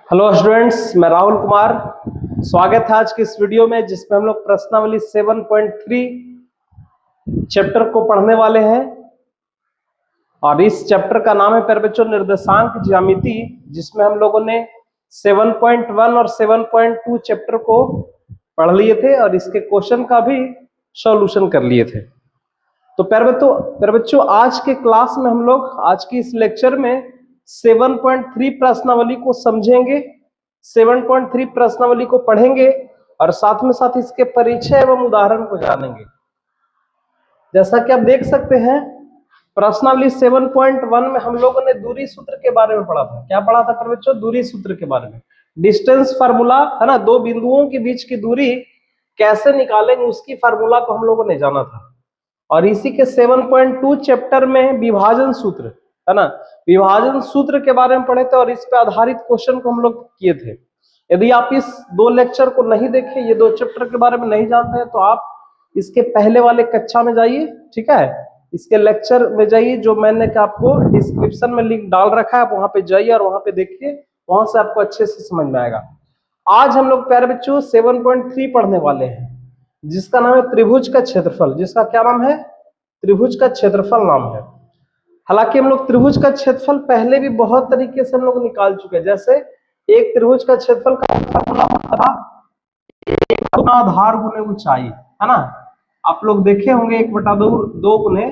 Hello students, मैं राहुल कुमार। स्वागत है आज की इस वीडियो में जिसमें हम लोग प्रश्नावली 7.3 चैप्टर को पढ़ने वाले हैं। और इस चैप्टर का नाम है प्यारे बच्चों निर्देशांक ज्यामिति, जिसमें हम लोगों ने 7.1 और 7.2 चैप्टर को पढ़ लिए थे और इसके क्वेश्चन का भी सॉल्यूशन कर लिए थे। तो प्यारे बच्चों आज के क्लास में हम लोग आज की इस लेक्चर में 7.3 प्रश्नावली को समझेंगे, 7.3 प्रश्नावली को पढ़ेंगे और साथ में साथ इसके परिचय एवं उदाहरण को जानेंगे। जैसा कि आप देख सकते हैं, प्रश्नावली 7.1 में हम लोगों ने दूरी सूत्र के बारे में पढ़ा था। क्या पढ़ा था प्यारे बच्चों? दूरी सूत्र के बारे में। डिस्टेंस फार्मूला है ना, दो बिंदुओं के बीच की दूरी कैसे निकालेंगे उसकी फार्मूला को हम लोगों ने जाना था। और इसी के 7.2 चैप्टर में विभाजन सूत्र है ना, विभाजन सूत्र के बारे में पढ़े थे और इस पे आधारित क्वेश्चन को हम लोग किए थे। यदि आप इस दो लेक्चर को नहीं देखे, ये दो चैप्टर के बारे में नहीं जानते हैं, तो आप इसके पहले वाले कक्षा में जाइए, ठीक है, इसके लेक्चर में जाइए, जो मैंने आपको डिस्क्रिप्शन में लिंक डाल रखा है, आप वहां पे जाइए और वहां पे देखिए, वहां से आपको अच्छे से समझ में आएगा। आज हम लोग प्यारे बच्चों 7.3 पढ़ने वाले हैं, जिसका नाम है त्रिभुज का क्षेत्रफल। जिसका क्या नाम है? त्रिभुज का क्षेत्रफल नाम है। हालांकि हम लोग त्रिभुज का क्षेत्रफल पहले भी बहुत तरीके से हम लोग निकाल चुके हैं। जैसे एक त्रिभुज का क्षेत्रफल का फॉर्मूला होता था आधार गुने ऊंचाई, है ना। आप लोग देखे होंगे 1/2 गुने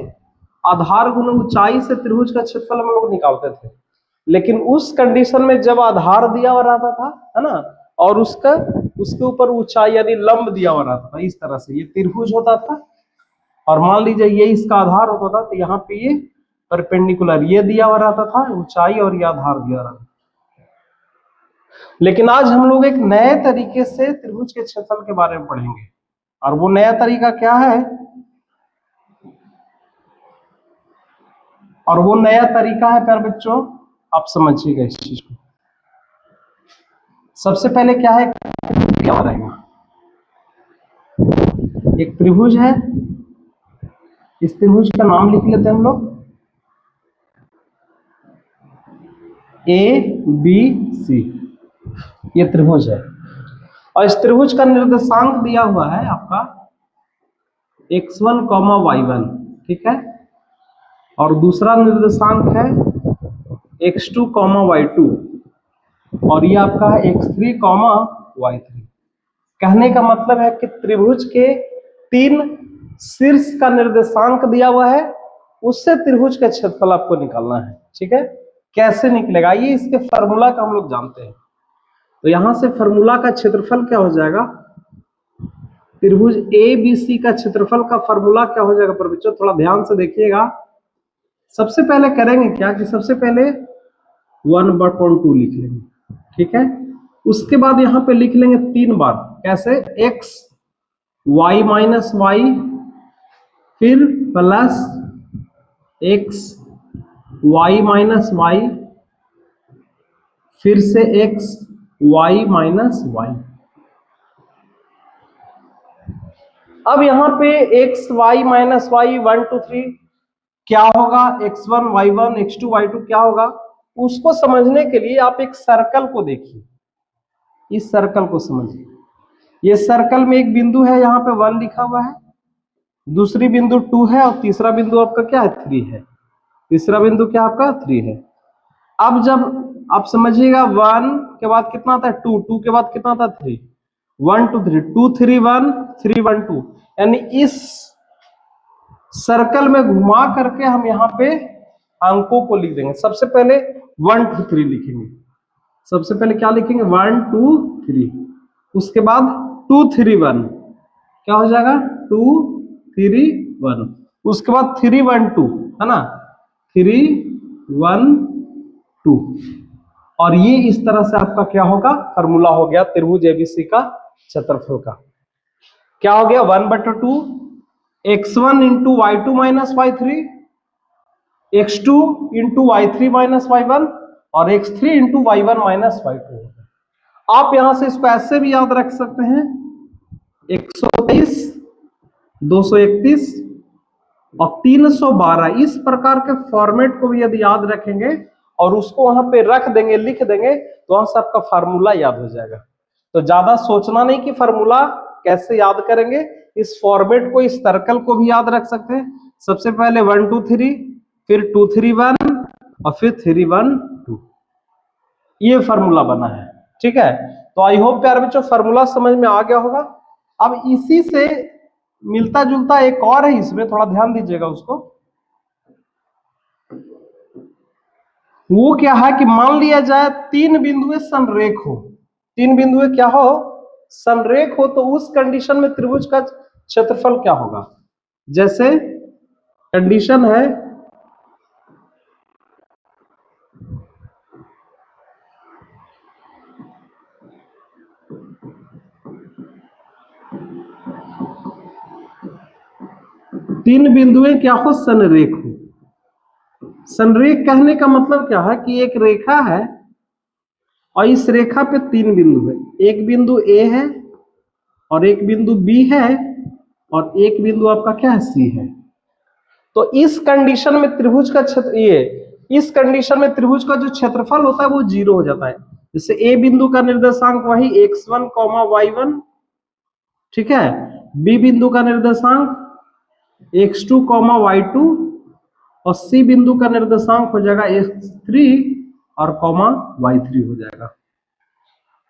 आधार गुने ऊंचाई से त्रिभुज का क्षेत्रफल हम लोग निकालते थे। लेकिन उस कंडीशन में जब आधार दिया हुआ रहता था, है ना, और उसके ऊपर ऊंचाई यानी लंब दिया हुआ रहता था, इस तरह से ये त्रिभुज होता था। और मान लीजिए ये इसका आधार होता था, तो यहाँ पे ये परपेंडिकुलर ये दिया हुआ रहता था ऊंचाई और ये आधार दिया रहता था। लेकिन आज हम लोग एक नए तरीके से त्रिभुज के क्षेत्रफल के बारे में पढ़ेंगे। और वो नया तरीका क्या है? और वो नया तरीका है प्यारे बच्चों, आप समझिएगा इस चीज को। सबसे पहले क्या है, क्या रहेगा, एक त्रिभुज है, इस त्रिभुज का नाम लिख लेते हैं हम लोग ABC। ये त्रिभुज है और इस त्रिभुज का निर्देशांक दिया हुआ है आपका x1, y1, ठीक है। और दूसरा निर्देशांक है x2, y2 और ये आपका है x3, y3। कहने का मतलब है कि त्रिभुज के 3 शीर्ष का निर्देशांक दिया हुआ है, उससे त्रिभुज का क्षेत्रफल आपको निकालना है, ठीक है। कैसे निकलेगा, ये इसके फार्मूला का हम लोग जानते हैं। तो यहां से फार्मूला का क्षेत्रफल क्या हो जाएगा, त्रिभुज ABC का क्षेत्रफल का फार्मूला क्या हो जाएगा पर बच्चों थोड़ा ध्यान से देखिएगा। सबसे पहले करेंगे क्या कि सबसे पहले 1/2 लिख लेंगे, ठीक है। उसके बाद यहां पे लिख लेंगे 3 बार। कैसे? x y माइनस वाई, फिर plus x y minus y, फिर से x y माइनस वाई। अब यहाँ पे x y माइनस वाई 1 2 3 क्या होगा, x1 y1 x2 y2 क्या होगा, उसको समझने के लिए आप एक सर्कल को देखिए, इस सर्कल को समझिए। ये सर्कल में एक बिंदु है, यहाँ पे 1 लिखा हुआ है, दूसरी बिंदु 2 है और तीसरा बिंदु आपका क्या है, 3 है। तीसरा बिंदु क्या आपका 3 है। अब जब आप समझिएगा 1 के बाद कितना आता है 2, 2 के बाद कितना आता है 3, 1 2 3, 2 3 1 3 1 2, यानी इस सर्कल में घुमा करके हम यहाँ पे अंकों को लिख देंगे। सबसे पहले 1 2 3 लिखेंगे, सबसे पहले क्या लिखेंगे 1 2 3, उसके बाद 2 3 1 क्या हो जाएगा 2 3 1, उसके बाद 3 1 2 है ना, 3 1 2। और ये इस तरह से आपका क्या होगा, फार्मूला हो गया त्रिभुज ABC का क्षेत्रफल का। क्या हो गया 1/2 x1 into y2 minus y3, x2 into y3 minus y1 और x3 into y1 minus y2। आप यहां से इसको ऐसे भी याद रख सकते हैं 123, 231 और 312। इस प्रकार के फॉर्मेट को भी यदि याद रखेंगे और उसको वहां पे रख देंगे, लिख देंगे, तो वहां से आपका फार्मूला याद हो जाएगा। तो ज्यादा सोचना नहीं कि फार्मूला कैसे याद करेंगे, इस फॉर्मेट को, इस सर्कल को भी याद रख सकते हैं। सबसे पहले 1 2 3, फिर 2 3 1 और फिर 3 1 2, ये फार्मूला बना है। ठीक है, तो आई होप प्यारे बच्चों फार्मूला समझ में आ गया होगा। अब इसी से मिलता जुलता एक और है, इसमें थोड़ा ध्यान दीजिएगा उसको। वो क्या है कि मान लिया जाए तीन बिंदुएं समरेख हो, तीन बिंदुएं क्या हो, समरेख हो, तो उस कंडीशन में त्रिभुज का क्षेत्रफल क्या होगा। जैसे कंडीशन है तीन बिंदुएं क्या हो, संरेख हो। संरेख कहने का मतलब क्या है कि एक रेखा है और इस रेखा पे तीन बिंदु है, एक बिंदु ए है और एक बिंदु बी है और एक बिंदु आपका क्या है, सी है। तो इस कंडीशन में त्रिभुज का क्षेत्र, इस कंडीशन में त्रिभुज का जो क्षेत्रफल होता है वो 0 हो जाता है। जैसे ए बिंदु का निर्देशांक वही x1, y1, ठीक है, बी बिंदु का निर्देशांक x2, y2 और सी बिंदु का निर्देशांक हो जाएगा x3 और y3 हो जाएगा।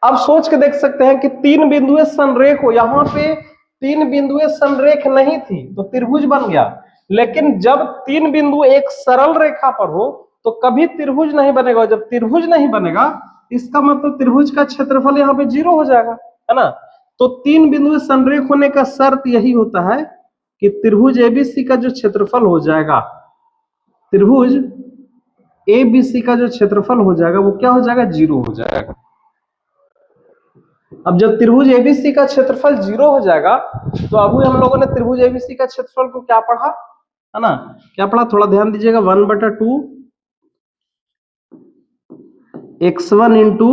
अब सोच के देख सकते हैं कि तीन बिंदुएं संरेख हो, यहां पे तीन बिंदुएं संरेख नहीं थी तो त्रिभुज बन गया, लेकिन जब तीन बिंदु एक सरल रेखा पर हो तो कभी त्रिभुज नहीं बनेगा। जब त्रिभुज नहीं बनेगा इसका मतलब त्रिभुज का क्षेत्रफल यहाँ पे 0 हो जाएगा, है ना। तो तीन बिंदु संरेख होने का शर्त यही होता है कि त्रिभुज एबीसी का जो क्षेत्रफल हो जाएगा, त्रिभुज एबीसी का जो क्षेत्रफल हो जाएगा वो क्या हो जाएगा, 0 हो जाएगा। अब जब त्रिभुज एबीसी का क्षेत्रफल 0 हो जाएगा तो अभी हम लोगों ने त्रिभुज एबीसी का क्षेत्रफल को क्या पढ़ा, है ना, क्या पढ़ा, थोड़ा ध्यान दीजिएगा। 1/2 x1 into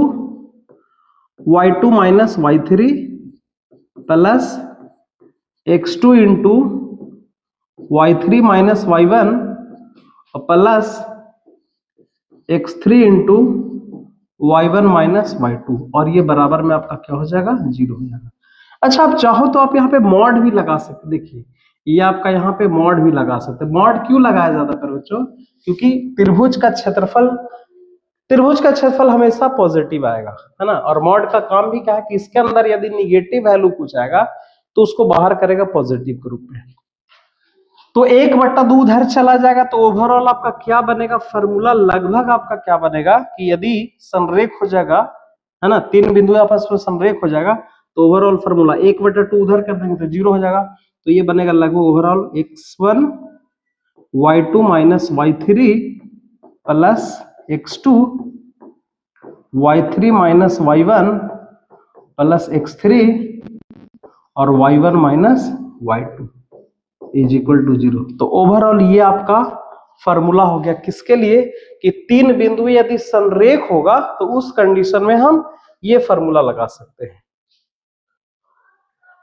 y2 minus y3 plus x2 into y3 minus y1 और plus x3 into y1 minus y2, और ये बराबर में आपका क्या हो जाएगा, 0 हो जाएगा। अच्छा, आप चाहो तो आप यहाँ पे मॉड भी लगा सकते, देखिए ये आपका यहाँ पे मॉड भी लगा सकते। मॉड क्यों लगाया जाता है बच्चों, क्योंकि त्रिभुज का क्षेत्रफल हमेशा पॉजिटिव आएगा, है ना। और मॉड का काम भी क्या है कि इसके अंदर यदि निगेटिव वैल्यू कुछ आएगा तो उसको बाहर करेगा पॉजिटिव के रूप में। तो 1/2 उधर चला जाएगा तो ओवरऑल आपका क्या बनेगा, फार्मूला लगभग आपका क्या बनेगा कि यदि संरेख हो जाएगा, है ना, तीन बिंदु आपस में संरेख हो जाएगा तो ओवरऑल फार्मूला 1/2 उधर कर देंगे तो 0 हो जाएगा। तो ये बनेगा लगभग overall x1 y2 minus y3 plus x2 y3 minus y1 plus x3 और y1 minus y2 is equal to 0। तो ओवरऑल ये आपका फार्मूला हो गया किसके लिए, कि तीन बिंदु यदि संरेख होगा तो उस कंडीशन में हम ये फार्मूला लगा सकते हैं।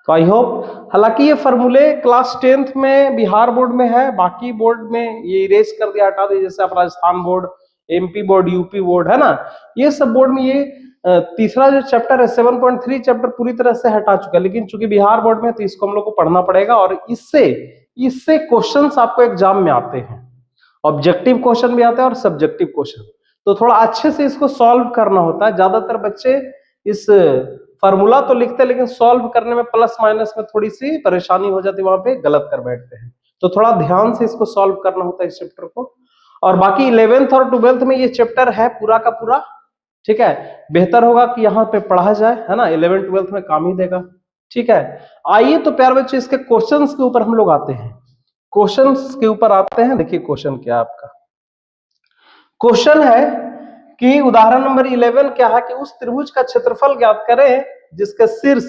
तो आई होप, हालांकि ये फार्मूले क्लास 10th में बिहार बोर्ड में है, बाकी बोर्ड में ये इरेज कर दिया, हटा दिया, जैसे आप Rajasthan board, MP board, UP board, है ना, ये सब बोर्ड में ये तीसरा जो चैप्टर है 7.3 चैप्टर पूरी तरह से हटा चुका है। लेकिन चूंकि बिहार बोर्ड में तो इसको हम लोग को पढ़ना पड़ेगा और इससे क्वेश्चंस आपको एग्जाम में आते हैं, ऑब्जेक्टिव क्वेश्चन भी आते हैं और सब्जेक्टिव क्वेश्चन। तो थोड़ा अच्छे से इसको सॉल्व करना होता है। ज्यादातर बच्चे इस फार्मूला तो लिखते हैं लेकिन सॉल्व करने में प्लस माइनस में थोड़ी सी परेशानी हो जाती है, वहां पे गलत कर बैठते हैं। तो थोड़ा ध्यान से इसको सॉल्व करना होता है इस चैप्टर को। और बाकी 11th और 12th में ये चैप्टर है पूरा का पूरा, ठीक है, बेहतर होगा कि यहाँ पे पढ़ा जाए, है ना, 11th 12th में काम ही देगा। ठीक है, आइए तो प्यारे बच्चे इसके क्वेश्चंस के ऊपर हम लोग आते हैं, क्वेश्चंस के ऊपर आते हैं। देखिए क्वेश्चन क्या है आपका, क्वेश्चन है कि उदाहरण नंबर 11 क्या है कि उस त्रिभुज का क्षेत्रफल ज्ञात करें जिसके शीर्ष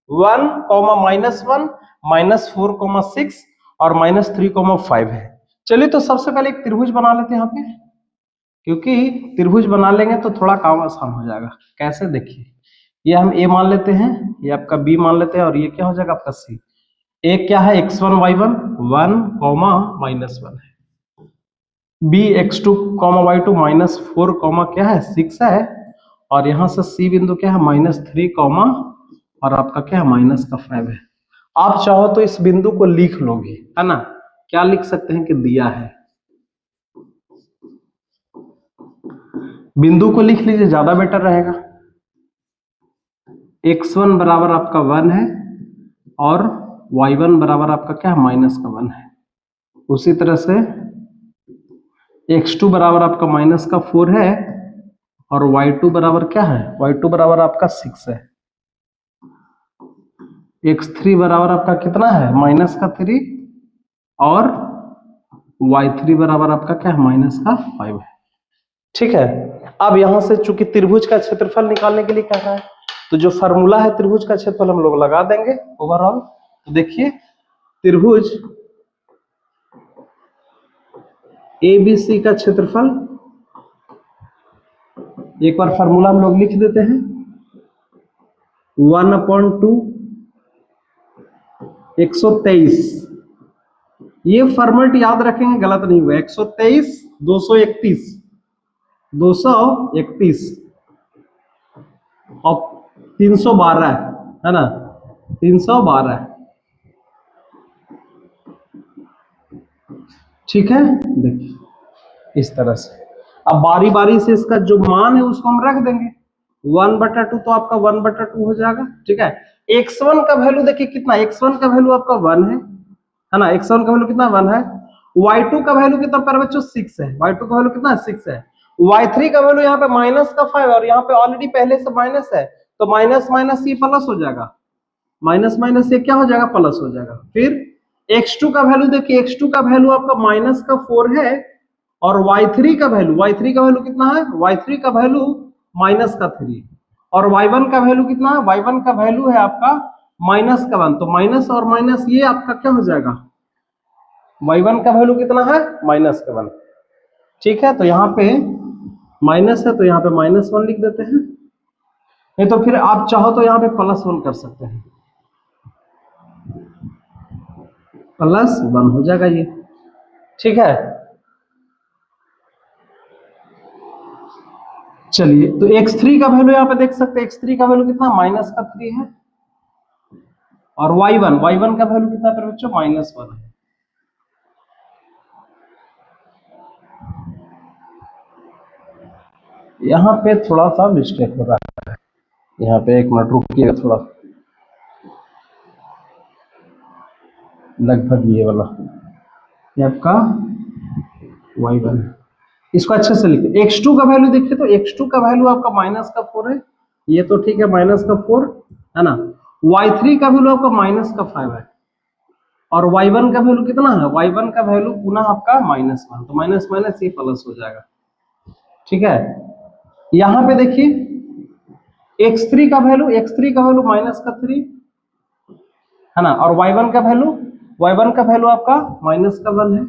1, -1, -4, -6 और -3, 5 है। चलिए तो सबसे पहले एक त्रिभुज बना लेते हैं यहाँ पे, क्योंकि त्रिभुज बना लेंगे तो थोड़ा काम आसान हो जाएगा। कैसे, देखिए ये हम ए मान लेते हैं, ये आपका बी मान लेते हैं और ये क्या हो जाएगा आपका सी। एक क्या है x1 y1 1, -1 है, bx2, y2 -4, क्या है 6 है, और यहां से c बिंदु क्या है -3, और आपका क्या है -5 है। आप चाहो तो इस बिंदु को लिख लो भी, है ना, क्या लिख सकते हैं कि दिया है, बिंदु को लिख लीजिए, ज्यादा बेटर रहेगा। x1 बराबर आपका 1 है और y1 बराबर आपका क्या है -1 है। उसी तरह से x2 बराबर आपका -4 है और y2 बराबर क्या है, y2 बराबर आपका 6 है। x3 बराबर आपका कितना है -3 और y3 बराबर आपका क्या है -5 है। ठीक है, अब यहां से चूंकि त्रिभुज का क्षेत्रफल निकालने के लिए कह रहा है, तो जो फॉर्मूला है त्रिभुज का क्षेत्रफल हम लोग लगा देंगे ओवरऑल। तो देखिए त्रिभुज एबीसी का क्षेत्रफल, एक बार फॉर्मूला हम लोग लिख देते हैं, 1/2 123, ये फॉर्मेट याद रखेंगे, गलत नहीं हुआ, 123 231 231 और 312 है ना, 312। ठीक है, देखिए इस तरह से अब बारी बारी से इसका जो मान है उसको हम रख देंगे, 1/2 तो आपका 1/2 हो जाएगा। ठीक है, x1 का वैल्यू देखिए कितना, x1 का वैल्यू आपका 1 है ना, x1 का वैल्यू कितना 1 है, y2 का वैल्यू कितना पर बच्चों 6 है, y2 का वैल्यू कितना 6 है, y3 का वैल्यू यहाँ पे -5 और यहाँ पे ऑलरेडी पहले से माइनस है, तो माइनस माइनस ये प्लस हो जाएगा, माइनस माइनस ये क्या हो जाएगा प्लस हो जाएगा। फिर x2 का वैल्यू देखिए, x2 का वैल्यू आपका -4 है और y3 का वैल्यू कितना है, y3 का वैल्यू -3 और y1 का वैल्यू कितना है, y1 का वैल्यू है आपका -1, तो माइनस और माइनस ये आपका क्या हो जाएगा, y1 का वैल्यू कितना है -1। ठीक है, तो यहाँ पे माइनस है तो यहाँ पे -1 लिख देते हैं, नहीं तो फिर आप चाहो तो यहाँ पे +1 कर सकते हैं, +1 हो जाएगा ये। ठीक है, चलिए तो x3 का वैल्यू यहाँ पे देख सकते हैं, x3 का वैल्यू कितना -3 है और y1 का वैल्यू कितना पर बच्चों -1 है। यहाँ पे थोड़ा सा मिस्टेक हो रहा है, यहाँ पे एक मिनट रुकिएगा, थोड़ा लगभग ये वाला ये आपका y1, इसको अच्छे से लिखिए। x2 का वैल्यू देखिए, तो x2 का वैल्यू आपका -4 है, ये तो ठीक है -4 है ना, y3 का वैल्यू आपका -5 है और y1 का वैल्यू कितना है, y1 का वैल्यू पुनः आपका -1, तो माइनस माइनस ये प्लस हो जाएगा। ठीक है, यहाँ पे देखिए x3 का वैल्यू -3 है ना, और y1 का वैल्यू आपका -1 है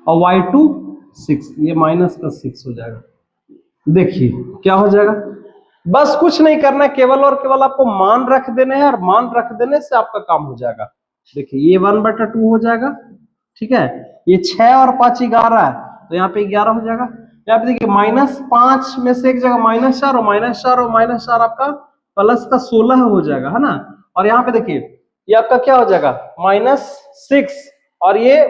और y2 6, ये -6 हो जाएगा। देखिए क्या हो जाएगा, बस कुछ नहीं करना है, केवल और केवल आपको मान रख देने हैं और मान रख देने से आपका काम हो जाएगा। देखिए ये 1/2 हो जाएगा। ठीक है, ये 6 और 5 11 है, तो यहाँ पे 11 हो जाएगा। यहाँ पे देखिए -5 में से एक जगह -4 और -4 आपका प्लस का 16 हो जाएगा, है ना, और यहाँ पे देखिए ये आपका क्या हो जाएगा -6 और ये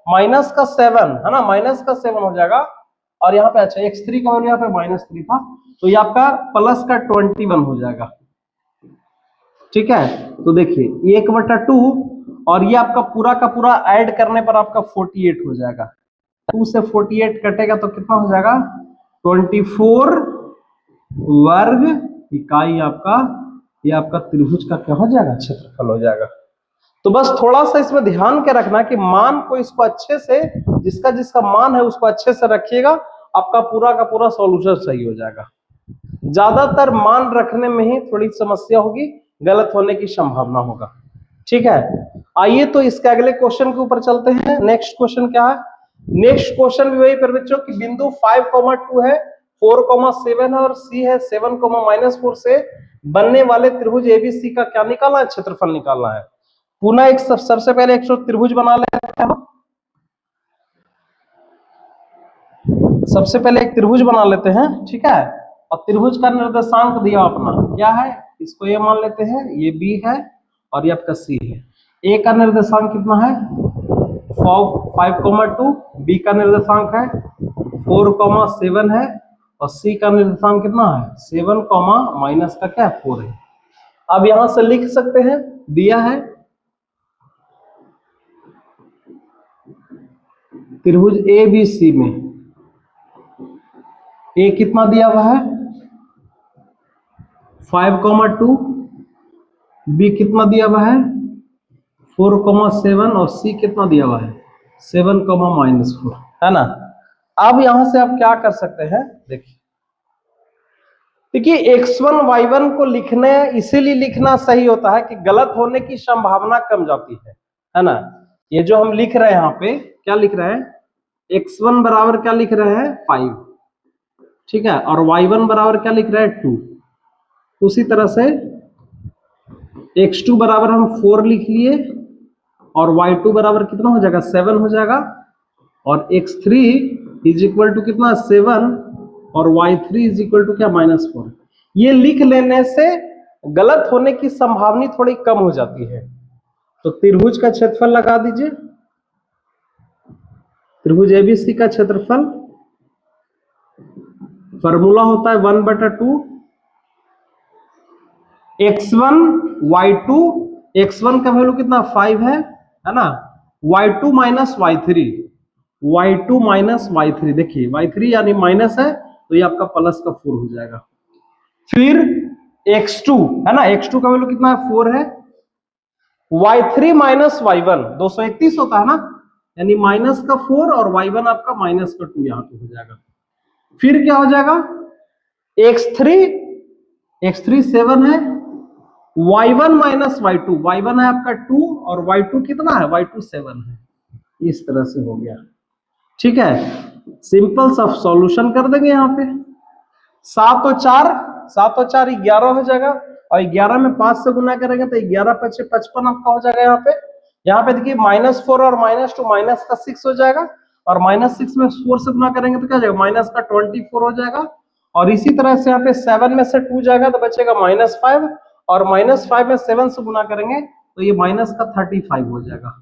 माइनस का 7 है ना, -7 हो जाएगा। और यहाँ पे अच्छा x3 का वैल्यू यहाँ पे -3 था, तो ये आपका प्लस का 21 हो जाएगा। ठीक है, तो देखिए 1/2 और ये आपका पूरा का पूरा ऐड करने पर आपका 48 हो जाएगा, 2 से 48 कटेगा तो कितना हो जाएगा 24 वर्ग इकाई आपका, ये आपका त्रिभुज का क्या हो जाएगा क्षेत्रफल हो जाएगा। तो बस थोड़ा सा इसमें ध्यान के रखना कि मान को इसको अच्छे से, जिसका जिसका मान है उसको अच्छे से रखिएगा, आपका पूरा का पूरा सॉल्यूशन सही हो जाएगा। ज्यादातर मान रखने में ही थोड़ी समस्या होगी, गलत होने की संभावना होगा। ठीक है, आइए तो इसके अगले क्वेश्चन के ऊपर चलते हैं। नेक्स्ट क्वेश्चन क्या है, नेक्स्ट क्वेश्चन भी वही पर बच्चों की बिंदु 5,2 है, 4,7 है और सी है 7,-4 से बनने वाले त्रिभुज एबीसी का क्या निकालना है, क्षेत्रफल निकालना है। पुनः एक सबसे पहले एक त्रिभुज बना लेते हैं। सबसे पहले एक त्रिभुज बना लेते हैं, ठीक है। और त्रिभुज का निर्देशांक दिया अपना क्या है, इसको ये मान लेते हैं, ये बी है और ये आपका सी है। ए का निर्देशांक कितना है 5,2, बी का निर्देशांक है 4,7 है और सी का निर्देशांक कितना है 7, माइनस का क्या 4 है। अब यहां से लिख सकते हैं, दिया है त्रिभुज ए बी सी में ए कितना दिया हुआ है 5,2, बी कितना दिया हुआ है 4,7 और सी कितना दिया हुआ है 7, -4 है ना। अब यहां से आप क्या कर सकते हैं, देखिए x1 y1 को लिखने इसीलिए लिखना सही होता है कि गलत होने की संभावना कम जाती है ना। ये जो हम लिख रहे हैं यहाँ पे क्या लिख रहे हैं x1 बराबर क्या लिख रहे हैं 5, ठीक है, और y1 बराबर क्या लिख रहे हैं 2। उसी तरह से x2 बराबर हम 4 लिख लिए और y2 बराबर कितना हो जाएगा 7 हो जाएगा और x3 इज इक्वल टू कितना 7 और y3 इज इक्वल टू क्या -4। ये लिख लेने से गलत होने की संभावना थोड़ी कम हो जाती है। तो त्रिभुज का क्षेत्रफल लगा दीजिए, त्रिभुज एबीसी का क्षेत्रफल फॉर्मूला होता है 1/2 x1 y2, x1 का वैल्यू कितना 5 है ना, y2 माइनस y3, देखिए y3 यानी माइनस है तो ये आपका प्लस का 4 हो जाएगा। फिर x2 है ना, x2 का वैल्यू कितना है 4 है, y3 माइनस y1 231 होता है ना, यानी माइनस का 4 और y1 आपका माइनस का 2 यहां पे हो जाएगा। फिर क्या हो जाएगा x3 7 है, y1 माइनस y1 है आपका 2 और y2 कितना है y2 7 है। इस तरह से हो गया, ठीक है। सिंपल सा सॉल्यूशन कर देंगे यहाँ पे 7 और 4 11 हो जाएगा और 11 में 5 से गुना करेंगे तो 11 × 5 = 55 आपका हो जाएगा। यहाँ पे देखिए -4 और -2 माइनस का 6 हो जाएगा और -6 में 4 से गुना करेंगे तो क्या हो जाएगा माइनस का 24 हो जाएगा। और इसी तरह से यहाँ पे 7 में से 2 जाएगा तो बचेगा -5 और -5 में 7 से गुना करेंगे तो ये माइनस का 35 हो जाएगा,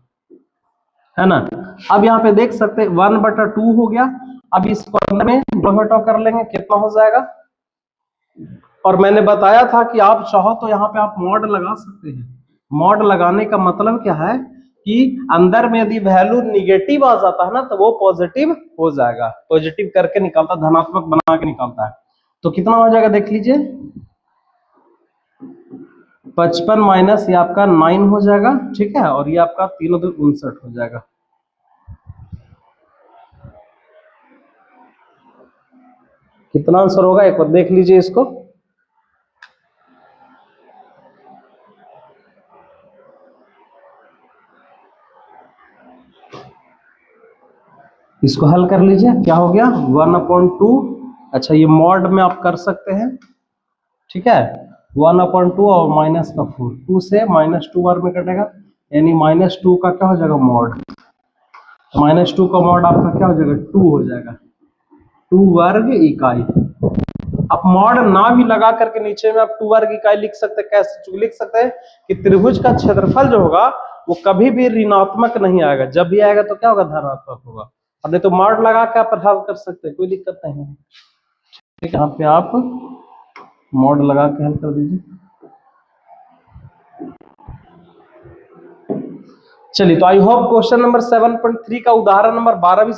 है ना। अब यहाँ पे देख सकते हैं 1/2 हो गया। अब इसको अंदर में घटाव कर लेंगे कितना हो जाएगा। और मैंने बताया था कि आप चाहो तो यहाँ पे आप मॉड लगा सकते हैं। मॉड लगाने का मतलब क्या है कि अंदर में यदि वैल्यू निगेटिव आ जाता है ना तो वो पॉजिटिव हो जाएगा, पॉजिटिव करके निकालता, धनात्मक बना के निकालता है। तो कितना हो जाएगा देख लीजिए 55 माइनस ये आपका 9 हो जाएगा, ठीक है, और ये आपका 3 × 2 = 59 हो जाएगा। कितना आंसर होगा एक बार देख लीजिए इसको। इसको हल कर लीजिए, क्या हो गया 1/2। अच्छा ये मॉड में आप कर सकते हैं, ठीक है, 1/2 और माइनस का 4, 2 से -2 बार में कटेगा यानी -2 का क्या हो जाएगा मॉड, -2 का मॉड आपका क्या हो जाएगा 2 हो जाएगा, 2 वर्ग इकाई। आप मॉड ना भी लगा करके नीचे में आप 2 वर्ग इकाई लिख सकते हैं। कैसे लिख सकते हैं कि त्रिभुज का क्षेत्रफल जो होगा वो कभी भी ऋणात्मक नहीं आएगा, जब भी आएगा तो क्या होगा धनात्मक होगा। और नहीं तो मॉड लगा के आप हल कर सकते हैं, कोई दिक्कत नहीं है, ठीक है। यहाँ पे आप मॉड लगा के हल कर दीजिए। चलिए तो आई होप क्वेश्चन नंबर 7.3 का उदाहरण नंबर 12 भी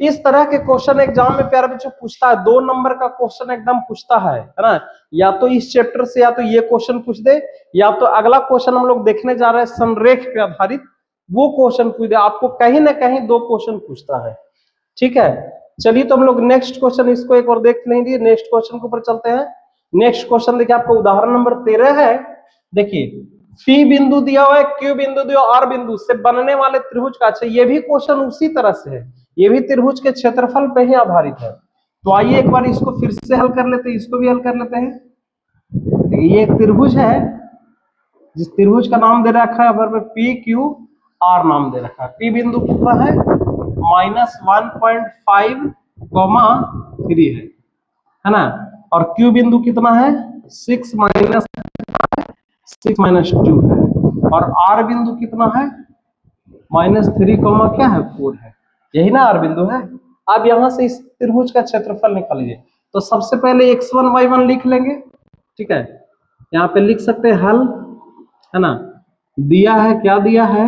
इस तरह के क्वेश्चन एग्जाम में प्यारे बच्चों पूछता है। 2 नंबर का क्वेश्चन एकदम पूछता है ना, या तो इस चैप्टर से या तो ये क्वेश्चन पूछ दे या तो अगला क्वेश्चन हम लोग देखने जा रहे हैं संरेख पे आधारित, वो क्वेश्चन पूछ दे। आपको कहीं ना कहीं 2 क्वेश्चन पूछता है, ठीक है। चलिए तो हम लोग नेक्स्ट क्वेश्चन इसको एक बार देख लेंगे, नेक्स्ट क्वेश्चन के ऊपर चलते हैं। नेक्स्ट क्वेश्चन देखिए आपका उदाहरण नंबर 13 है। देखिए P बिंदु दिया हुआ है, Q बिंदु दिया R बिंदु से बनने वाले त्रिभुज का, अच्छा ये भी क्वेश्चन उसी तरह से है, ये भी त्रिभुज के क्षेत्रफल पे ही आधारित है। तो आइए एक बार इसको फिर से हल कर लेते हैं, इसको भी हल कर लेते हैं। ये एक त्रिभुज है जिस त्रिभुज का नाम दे रखा है यहाँ पर PQR नाम दे रखा है। P बिंदु कितना है -1.5 कॉमा 3 है ना। और Q बिंदु कितना है 6 माइनस 2 है। और R बिंदु कितना है -3 कॉमा क्या है 4 है। यही ना R बिंदु है। अब यहां से इस त्रिभुज का क्षेत्रफल निकालिए। तो सबसे पहले x1 y1 लिख लेंगे, ठीक है। यहाँ पे लिख सकते हैं हल, है ना। दिया है, क्या दिया है,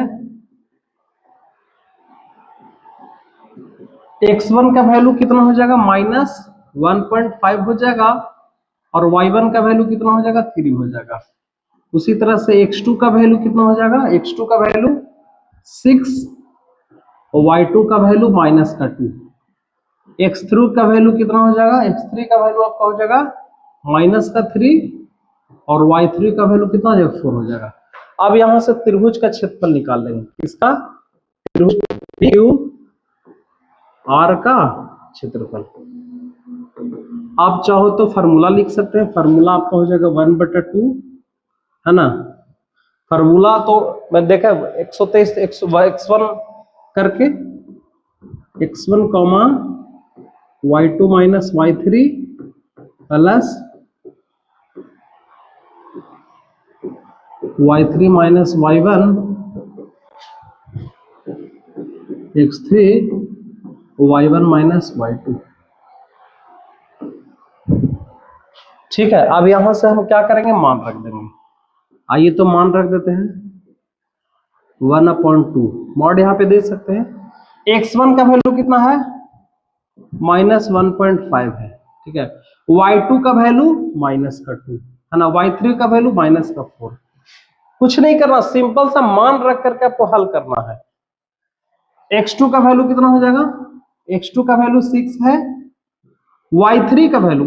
x1 का वैल्यू कितना हो जाएगा -1.5 हो जाएगा, और y1 का वैल्यू कितना हो जाएगा 3 हो जाएगा। उसी तरह से x2 का वैल्यू कितना हो जाएगा, x2 का वैल्यू 6 और y2 का वैल्यू -2। x3 का वैल्यू कितना हो जाएगा, x3 का वैल्यू आपका हो जाएगा -3 और y3 का वैल्यू कितना हो जाएगा 4 हो जाएगा। अब यहां से त्रिभुज का क्षेत्रफल निकाल लेंगे, किसका, त्रिभुज R का क्षेत्रफल। आप चाहो तो फार्मूला लिख सकते हैं, फार्मूला आपका हो जाएगा 1/2, है ना। फार्मूला तो मैं देखा 123 x1 करके x1 comma y2 minus y3 plus y3 minus y1 x3 y1 minus y2। ठीक है। अब यहां से हम क्या करेंगे, मान रख देंगे। आइए तो मान रख देते हैं 1/2 मॉड यहाँ पे दे सकते हैं। x1 का वैल्यू कितना है -1.5 है, ठीक है। y2 का वैल्यू -2 है ना, y3 का वैल्यू -4। कुछ नहीं करना, सिंपल सा मान रख करके आपको हल करना है। x2 का वैल्यू कितना हो जाएगा, x2 का वैल्यू 6 है, y3 का वैल्यू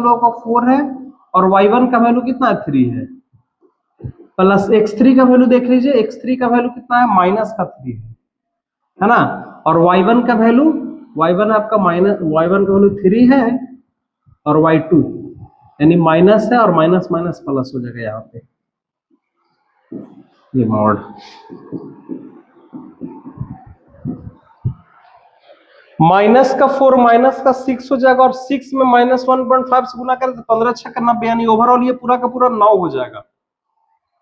आपका 4 है, और y1 का वैल्यू कितना है 3 है, प्लस x3 का वैल्यू देख लीजिए, x3 का वैल्यू कितना है -3 है ना। और y1 का वैल्यू, y1 आपका y1 का वैल्यू 3 है, और y2 यानी माइनस है, और माइनस माइनस प्लस हो जाएगा यहाँ पे, ये मॉड। माइनस का 4 माइनस का 6 हो जाएगा, और 6 में -1.5 से गुना करें तो 15 6 करना, यानी ओवरऑल ये पूरा का पूरा 9 हो जाएगा।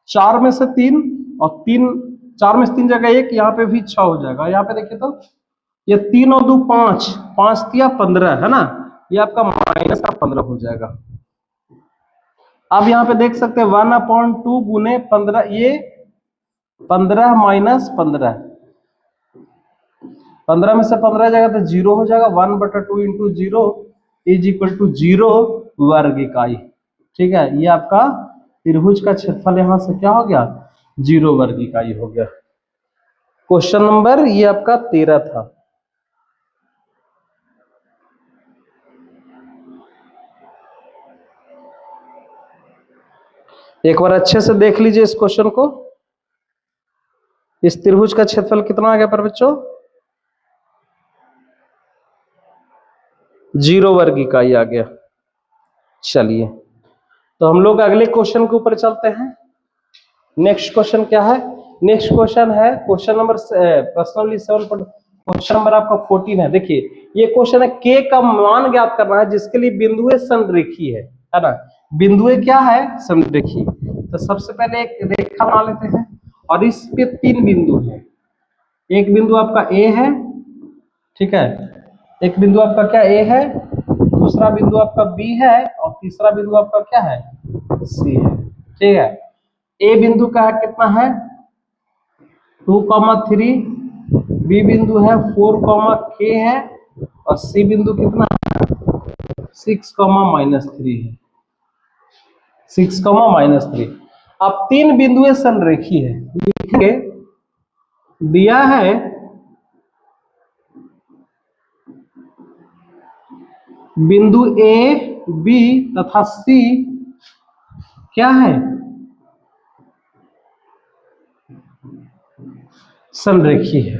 4 में से 3 और 4 में से 3 जगह 1, यहाँ पे भी 6 हो जाएगा। यहाँ पे देखिए तो ये 3 और 2 5, 5 तिया 15 है ना, ये आपका माइनस का 15 हो जाएगा। अब यहाँ पे देख सकते हैं 1/2 गुने 15, ये 15 माइनस 15, 15 में से 15 जाएगा तो 0 हो जाएगा। 1/2 इंटू 0 इज इक्वल टू 0 वर्ग इकाई, ठीक है। ये आपका त्रिभुज का क्षेत्रफल यहां से क्या हो गया, 0 वर्ग इकाई हो गया। क्वेश्चन नंबर ये आपका 13 था। एक बार अच्छे से देख लीजिए इस क्वेश्चन को। इस त्रिभुज का क्षेत्रफल कितना आ गया पर बच्चों, 0 वर्ग इकाई आ गया। चलिए तो हम लोग अगले क्वेश्चन के ऊपर चलते हैं। नेक्स्ट क्वेश्चन क्या है, नेक्स्ट क्वेश्चन है question number personally 7 question number आपका 14 है। देखिए ये क्वेश्चन है, के का मान ज्ञात करना है जिसके लिए बिंदुएं संरेखी है ना। बिंदुएं क्या है, संरेखी। तो सबसे पहले एक रेखा बना लेते हैं, और इस पे 3 बिंदु है। एक बिंदु आपका ए है, ठीक है, एक बिंदु आपका क्या ए है, दूसरा बिंदु आपका बी है, और तीसरा बिंदु आपका क्या है सी है, ठीक है। ए बिंदु का कितना है 2,3, बी बिंदु है 4, है, और सी बिंदु कितना है 6, है, 6, अब 3 बिंदुएं संरेखी है। लिखेंगे दिया है बिंदु ए बी तथा सी क्या है संरेखी है।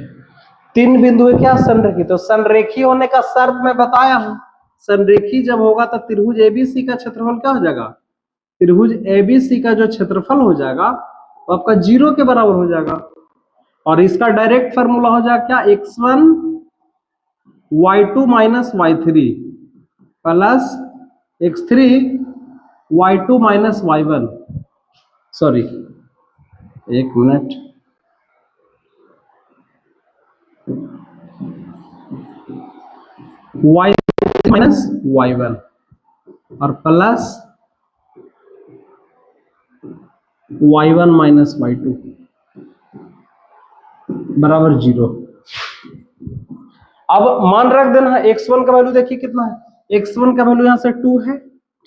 3 बिंदुएं क्या संरेखी, तो संरेखी होने का शर्त मैं बताया हूं। संरेखी जब होगा तो त्रिभुज एबीसी का क्षेत्रफल क्या हो जाएगा, त्रिभुज एबीसी का जो क्षेत्रफल हो जाएगा वो आपका 0 के बराबर हो जाएगा। और इसका डायरेक्ट फार्मूला हो जाएगा क्या, x1 y2 minus y3 plus x3 y2 minus y1, sorry एक मिनट, y माइनस y1 और प्लस y1 माइनस y2 बराबर 0। अब मान रख देना, x1 का वैल्यू देखिए कितना है, x1 का वैल्यू यहां से 2 है,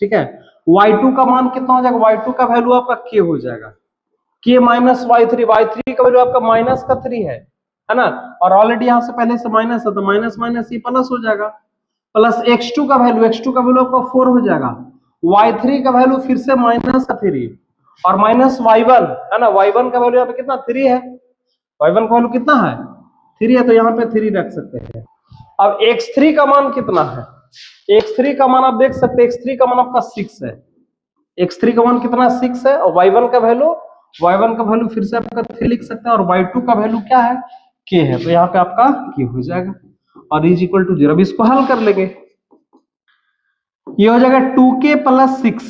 ठीक है। y2 का मान कितना हो जाएगा, y2 का वैल्यू आपका k हो जाएगा, k माइनस y3, y3 का वैल्यू आपका माइनस का 3 है ना, और ऑलरेडी यहां से पहले से माइनस है तो माइनस माइनस ये प्लस हो जाएगा, प्लस x2 का वैल्यू आपका 4 हो जाएगा, y3 का वैल्यू फिर से माइनस का 3 और माइनस y1 है ना, y1 का वैल्यू यहाँ पे कितना 3 है, y1 का वैल्यू कितना है 3 है, तो यहाँ पे 3 रख सकते हैं। अब x3 का मान कितना है, x3 का मान आप देख सकते हैं, x3 का मान आपका 6 है, x3 का मान कितना 6 है, और y1 का वैल्यू फिर से आपका 3 लिख सकते हैं, और y2 का वैल्यू क्या है k है, तो यहाँ पे आपका k हो जाएगा और इज इक्वल टू 0। अब इसको हल कर लेंगे, ये हो जाएगा 2k प्लस 6,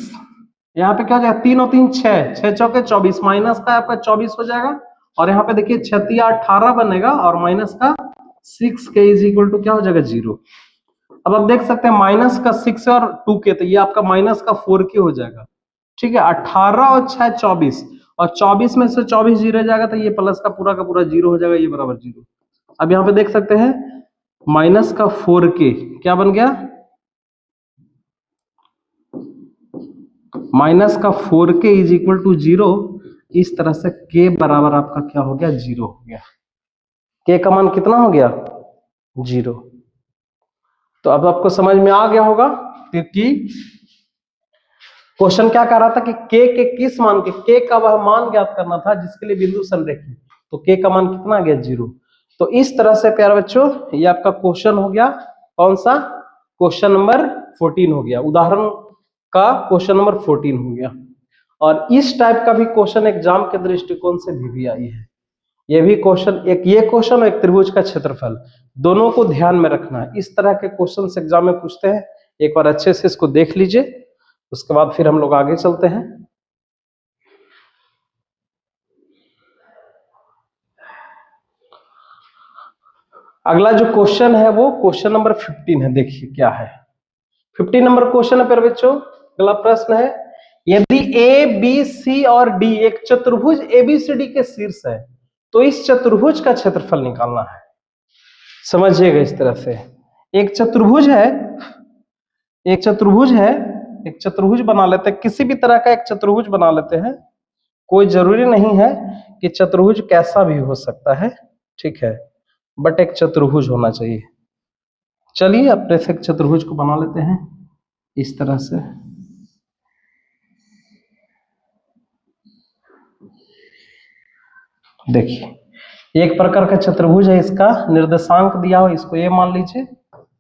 यहाँ पे क्या हो जाएगा 3 और 3 6, 6 चौके 24, माइनस का आपका 24 हो जाएगा, और यहाँ पे देखिए 6 18 बनेगा और माइनस का 6k इज इक्वल टू क्या हो जाएगा 0। अब आप देख सकते हैं माइनस का 6 और 2k, तो ये आपका माइनस का 4k हो जाएगा, ठीक है। 18 और 6 24, और 24 में से 24 जीरो जाएगा तो ये प्लस का पूरा 0 हो जाएगा, ये बराबर 0। अब यहाँ पे देख सकते हैं माइनस का 4k क्या बन गया, माइनस का 4k इज इक्वल टू 0। इस तरह से k बराबर आपका क्या हो गया 0 हो गया, k का मान कितना हो गया 0। तो अब आपको समझ में आ गया होगा कि क्वेश्चन क्या कर रहा था कि k के किस मान के, k का वह मान ज्ञात करना था जिसके लिए बिंदु संरेखित, तो k का मान कितना आ गया 0। तो इस तरह से प्यारे बच्चों ये आपका क्वेश्चन हो गया, कौन सा क्वेश्चन नंबर 14 हो गया, उदाहरण का क्वेश्चन नंबर 14 हो गया। और इस टाइप का भी क्वेश्चन एग्जाम के दृष्टिकोण से भी आई है, ये भी क्वेश्चन, एक ये क्वेश्चन और एक त्रिभुज का क्षेत्रफल, दोनों को ध्यान में रखना है। इस तरह के क्वेश्चन एग्जाम में पूछते हैं, एक बार अच्छे से इसको देख लीजिए, उसके बाद फिर हम लोग आगे चलते हैं। अगला जो क्वेश्चन है वो क्वेश्चन नंबर 15 है, देखिए क्या है 15 नंबर क्वेश्चन है प्यारे बच्चों। अगला प्रश्न है, यदि ए बी सी और डी एक चतुर्भुज एबीसीडी के शीर्ष है तो इस चतुर्भुज का क्षेत्रफल निकालना है। समझिएगा इस तरह से, एक चतुर्भुज है, एक चतुर्भुज बना लेते हैं, किसी भी तरह का एक चतुर्भुज बना लेते हैं, कोई जरूरी नहीं है कि चतुर्भुज कैसा भी हो सकता है, ठीक है, बट एक चतुर्भुज होना चाहिए। चलिए अपने से एक चतुर्भुज को बना लेते हैं इस तरह से। देखिए एक प्रकार का चतुर्भुज है, इसका निर्देशांक दिया हो, इसको ये मान लीजिए,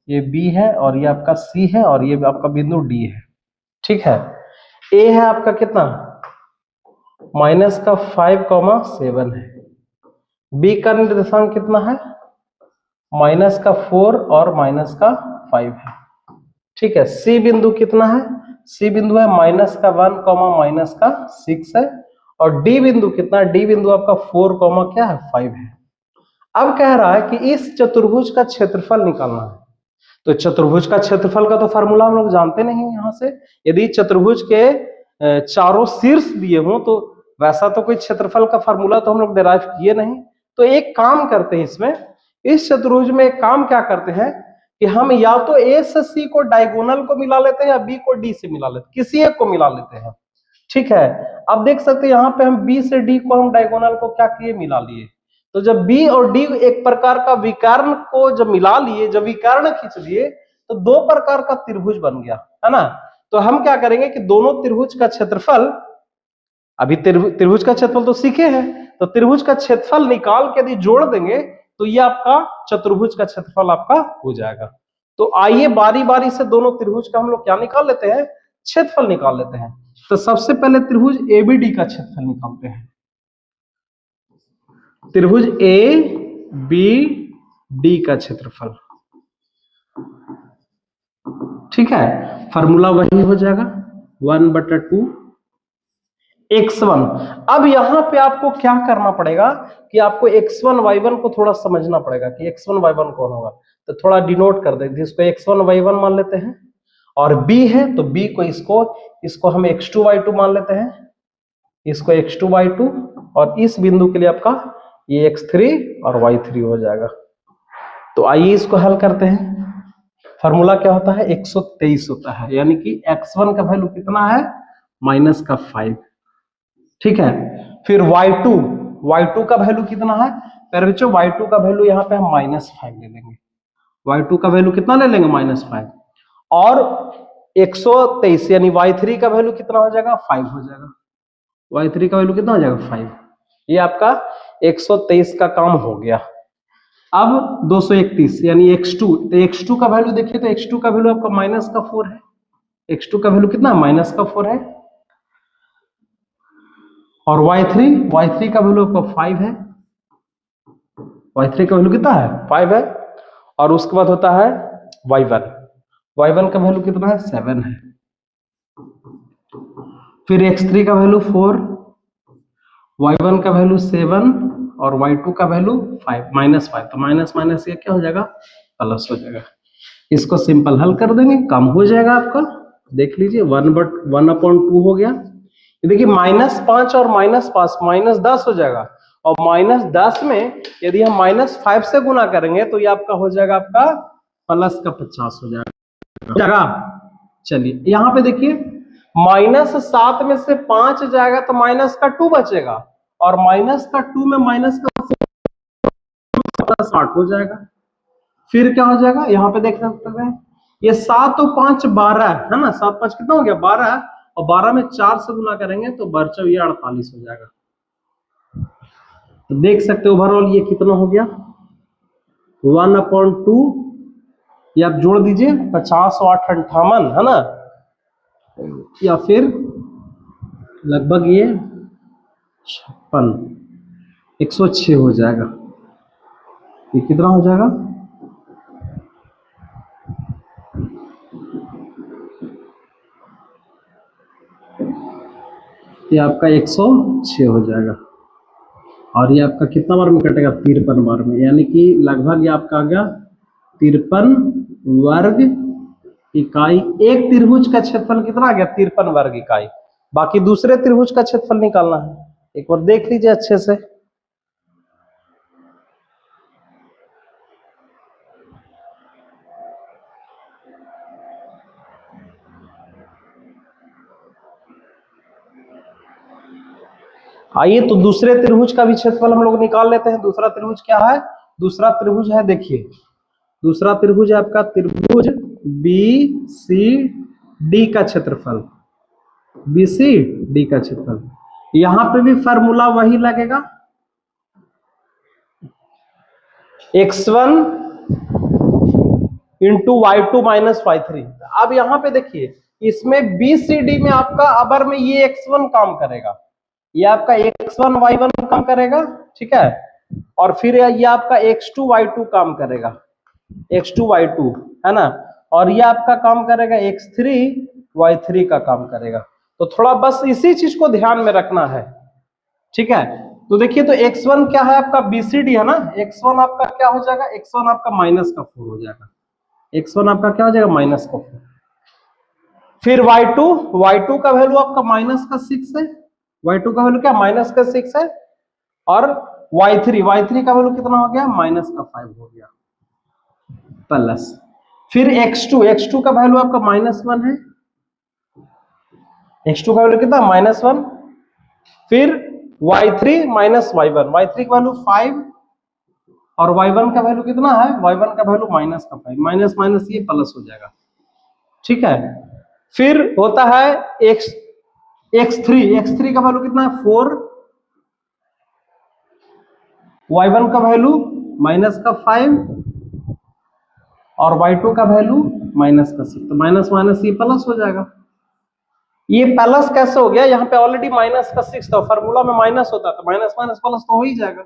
ये बी है और ये आपका सी है और ये आपका बिंदु डी है, ठीक है। ए है आपका कितना माइनस का 5,7 है, बी का निर्देशांक कितना है माइनस का 4 और माइनस का 5 है, ठीक है। सी बिंदु कितना है, सी बिंदु है माइनस का 1 माइनस का 6 है, और डी बिंदु कितना, डी बिंदु आपका 4 क्या है 5 है। अब कह रहा है कि इस चतुर्भुज का क्षेत्रफल निकालना है, तो चतुर्भुज का क्षेत्रफल का तो फार्मूला हम लोग जानते नहीं यहाँ से, यदि चतुर्भुज के चारों शीर्ष दिए हों तो वैसा तो कोई क्षेत्रफल का फार्मूला तो हम लोग डिराइव किए नहीं। तो एक काम करते हैं, इसमें इस चतुर्भुज में एक काम क्या करते हैं कि हम या तो ए से सी को डायगोनल को मिला लेते हैं या बी को डी से मिला लेते हैं, किसी एक को मिला लेते हैं, ठीक है। अब देख सकते हैं यहाँ पे हम बी से डी को हम डायगोनल को क्या किए मिला लिए, तो जब बी और डी एक प्रकार का विकर्ण को जब मिला लिए, जब विकर्ण खींच लिए तो दो प्रकार का त्रिभुज बन गया, है ना। तो हम क्या करेंगे कि दोनों त्रिभुज का क्षेत्रफल, अभी त्रिभुज का क्षेत्रफल तो सीखे हैं, तो त्रिभुज का क्षेत्रफल निकाल के यदि जोड़ देंगे तो ये आपका चतुर्भुज का क्षेत्रफल आपका हो जाएगा। तो आइए बारी बारी से दोनों त्रिभुज का हम लोग क्या निकाल लेते हैं, क्षेत्रफल निकाल लेते हैं। तो सबसे पहले त्रिभुज एबीडी का क्षेत्रफल निकालते हैं। त्रिभुज ए बी डी का क्षेत्रफल, ठीक है, फार्मूला वही हो जाएगा 1/2 x1। अब यहां पे आपको क्या करना पड़ेगा कि आपको x1 y1 को थोड़ा समझना पड़ेगा कि x1 y1 कौन होगा। तो थोड़ा डिनोट कर देते हैं, इसको x1 y1 मान लेते हैं, और b है तो b को इसको हम x2 y2 मान लेते हैं, इसको x2 y2, और इस बिंदु के लिए आपका ये x3 और y3 हो जाएगा। तो आइए इसको हल करते हैं। फार्मूला क्या होता है, 123 होता है, यानी कि x1 का वैल्यू कितना है, -5। ठीक है, फिर y2 का वैल्यू कितना है मेरे बच्चों, y2 का वैल्यू यहाँ पे हम -5 ले लेंगे। y2 का वैल्यू कितना ले लेंगे, -5, और 123 यानी y3 का वैल्यू कितना हो जाएगा, 5 हो जाएगा। y3 का वैल्यू कितना हो जाएगा, 5। ये आपका 123 का काम हो गया। अब 231 यानी x2, तो x2 का वैल्यू देखिए, तो x2 का वैल्यू आपका -4 है। x2 का वैल्यू कितना, -4 है। और y3 का वैल्यू आपका 5 है। y3 का वैल्यू कितना है, 5 है। और उसके बाद होता है y1 का वैल्यू कितना है, 7 है। फिर x3 का वैल्यू 4, y1 का वैल्यू 7 और y2 का वैल्यू -5। तो माइनस ये क्या हो जाएगा, प्लस हो जाएगा। इसको सिंपल हल कर देंगे, काम हो जाएगा आपका। देख लीजिए 1/2 हो गया। देखिए -5 और -5 -10 हो जाएगा, और -10 में यदि हम -5 से गुना करेंगे तो ये आपका हो जाएगा आपका +50 हो जाएगा। चलिए यहाँ पे देखिए -7 में से 5 जाएगा तो -2 बचेगा, और -2 में -60 हो जाएगा। फिर क्या हो जाएगा, यहाँ पे देख सकते हैं ये 7 और 5 12 है ना, 7 5 कितना हो गया, 12, और 12 में 4 से गुना करेंगे तो बच्चों ये 48 हो जाएगा। तो देख सकते हो ओवरऑल ये कितना हो गया, 1/2, ये आप जोड़ दीजिए 50 और 8 58 है ना, या फिर लगभग ये 56 106 हो जाएगा। ये कितना हो जाएगा, ये आपका 106 हो जाएगा। और ये आपका कितना बार में कटेगा, 53 बार में, यानी कि लगभग ये आपका आ गया 53 वर्ग इकाई। एक त्रिभुज का क्षेत्रफल कितना आ गया, 53 वर्ग इकाई। बाकी दूसरे त्रिभुज का क्षेत्रफल निकालना है, एक बार देख लीजिए अच्छे से। आइए तो दूसरे त्रिभुज का भी क्षेत्रफल हम लोग निकाल लेते हैं। दूसरा त्रिभुज क्या है, दूसरा त्रिभुज है, देखिए दूसरा त्रिभुज है आपका त्रिभुज BCD का क्षेत्रफल, BCD का क्षेत्रफल। यहां पे भी फार्मूला वही लगेगा, x1 into y2 minus y3। अब यहां पे देखिए इसमें BCD में आपका अबर में ये x1 काम करेगा, ये आपका x1 y1 काम करेगा, ठीक है। और फिर ये आपका x2 y2 काम करेगा, x2 y2 है ना, और ये आपका काम करेगा x3 y3 का काम करेगा। तो थोड़ा बस इसी चीज को ध्यान में रखना है, ठीक है। तो देखिए तो x1 क्या है आपका, BCD है ना, x1 आपका क्या हो जाएगा, x1 आपका -4 हो जाएगा, x1 आपका क्या हो जाएगा, -4। फिर y2 का वैल्यू आपका -6 है, y2 का वैल्यू क्या, -6 है। और y3 का वैल्यू कितना हो गया, -5 हो गया, प्लस। फिर x2 का वैल्यू आपका -1 है, x2 का वैल्यू कितना, -1। फिर y3 y3 का वैल्यू 5, और y1 का वैल्यू कितना है, y1 का वैल्यू -5, माइनस ये प्लस हो जाएगा, ठीक है। फिर होता है x3 का वैल्यू कितना है, 4, y1 का वैल्यू -5 और y2 का वैल्यू -6। तो माइनस ये प्लस हो जाएगा। ये प्लस कैसे हो गया, यहाँ पे ऑलरेडी -6 था, फार्मूला में माइनस होता है तो माइनस प्लस तो हो ही जाएगा।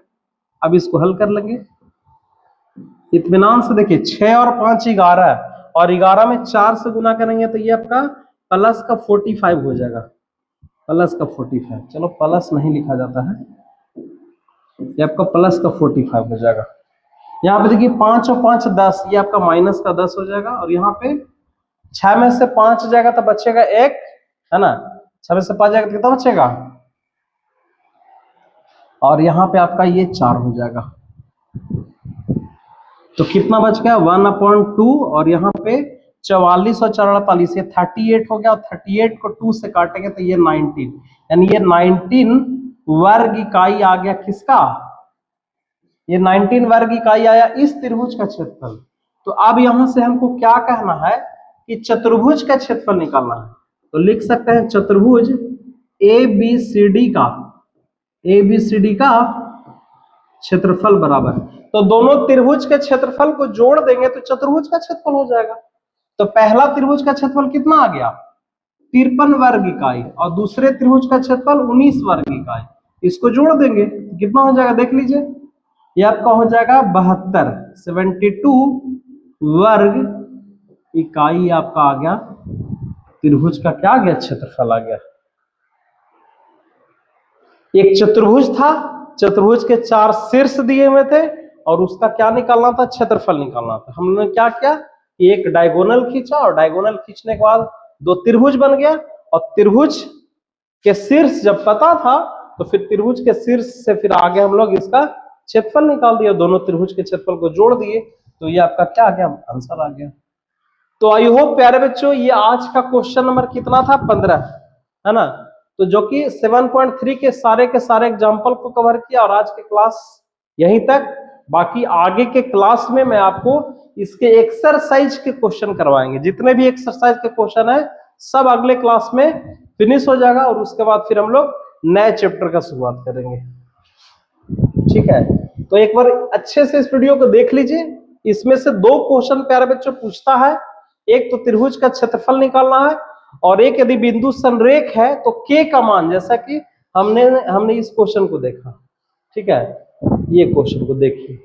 अब इसको हल कर लेंगे इत्मीनान से। देखिए 6 और 5 11, और 11 में 4 से गुना करेंगे तो ये आपका प्लस का 45 हो जाएगा, प्लस का 45। चलो प्लस नहीं लिखा जाता है, ये आपका प्लस का 45 हो जाएगा। यहाँ पे देखिए 5 और 5 10, ये आपका माइनस का 10 हो जाएगा। और यहाँ पे 6 में से 5 जाएगा तो बचेगा 1, है ना। 6 में से 5 जाएगा तो कितना बचेगा, और यहाँ पे आपका ये 4 हो जाएगा। तो कितना बच गया 1/2, और यहाँ पे 44 और 4 48, ये 38 हो गया। और 38 को 2 से काटेंगे तो ये 19, यानी ये 19 वर्ग इकाई आ गया किसका, ये 19 वर्ग इकाई आया इस त्रिभुज का क्षेत्रफल। तो अब यहां से हमको क्या कहना है कि चतुर्भुज का क्षेत्रफल निकालना है। तो लिख सकते हैं चतुर्भुज ABCD का क्षेत्रफल बराबर, तो दोनों त्रिभुज के क्षेत्रफल को जोड़ देंगे तो चतुर्भुज का क्षेत्रफल हो जाएगा। तो पहला त्रिभुज का क्षेत्रफल कितना आ गया 53 वर्ग इकाई, और दूसरे त्रिभुज का क्षेत्रफल 19 वर्ग इकाई, इसको जोड़ देंगे तो कितना हो जाएगा देख लीजिए, ये आपका हो जाएगा 72 वर्ग इकाई आपका आ गया त्रिभुज का, क्या आ गया क्षेत्रफल आ गया। एक चतुर्भुज था, चतुर्भुज के 4 शीर्ष दिए हुए थे और उसका क्या निकालना था, क्षेत्रफल निकालना था। हमने क्या किया, एक डायगोनल खींचा और डायगोनल खींचने के बाद 2 त्रिभुज बन गया, और त्रिभुज के शीर्ष जब पता था तो फिर त्रिभुज के शीर्ष से फिर आगे हम लोग इसका क्षेत्रफल निकाल दिया, दोनों त्रिभुज के क्षेत्रफल को जोड़ दिए, तो ये आपका क्या आ गया, आंसर आ गया। तो आई होप प्यारे बच्चों ये आज का क्वेश्चन नंबर कितना था 15, है ना। तो जो कि 7.3 के सारे एग्जाम्पल को कवर किया, और आज की क्लास यहीं तक। बाकी आगे के क्लास में मैं आपको इसके एक्सरसाइज के क्वेश्चन करवाएंगे, जितने भी एक्सरसाइज के क्वेश्चन है सब अगले क्लास में फिनिश हो जाएगा, और उसके बाद फिर हम लोग नए चैप्टर का शुरुआत करेंगे, ठीक है। तो एक बार अच्छे से इस वीडियो को देख लीजिए, इसमें से 2 क्वेश्चन प्यारे बच्चों पूछता है, एक तो त्रिभुज का क्षेत्रफल निकालना है, और एक यदि बिंदु संरेख है तो के का मान, जैसा कि हमने इस क्वेश्चन को देखा, ठीक है। ये क्वेश्चन को देखिए,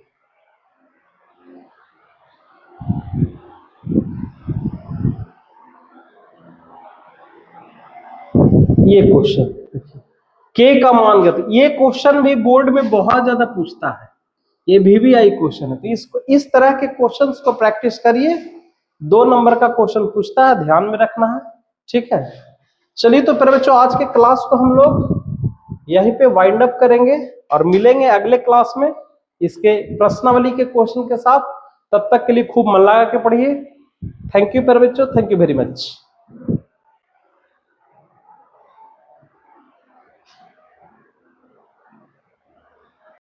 ये क्वेश्चन के का मान गया, तो ये क्वेश्चन भी बोर्ड में बहुत ज्यादा पूछता है, ये VVI क्वेश्चन है। तो इसको इस तरह के क्वेश्चंस को प्रैक्टिस करिए, 2 नंबर का क्वेश्चन पूछता है, ध्यान में रखना है, ठीक है। चलिए तो फिर बच्चों आज के क्लास को हम लोग यहीं पे वाइंड अप करेंगे, और मिलेंगे अगले क्लास में इसके प्रश्नावली के क्वेश्चन के साथ। तब तक के लिए खूब मन लगा के पढ़िए। थैंक यू फिर बच्चों, थैंक यू वेरी मच।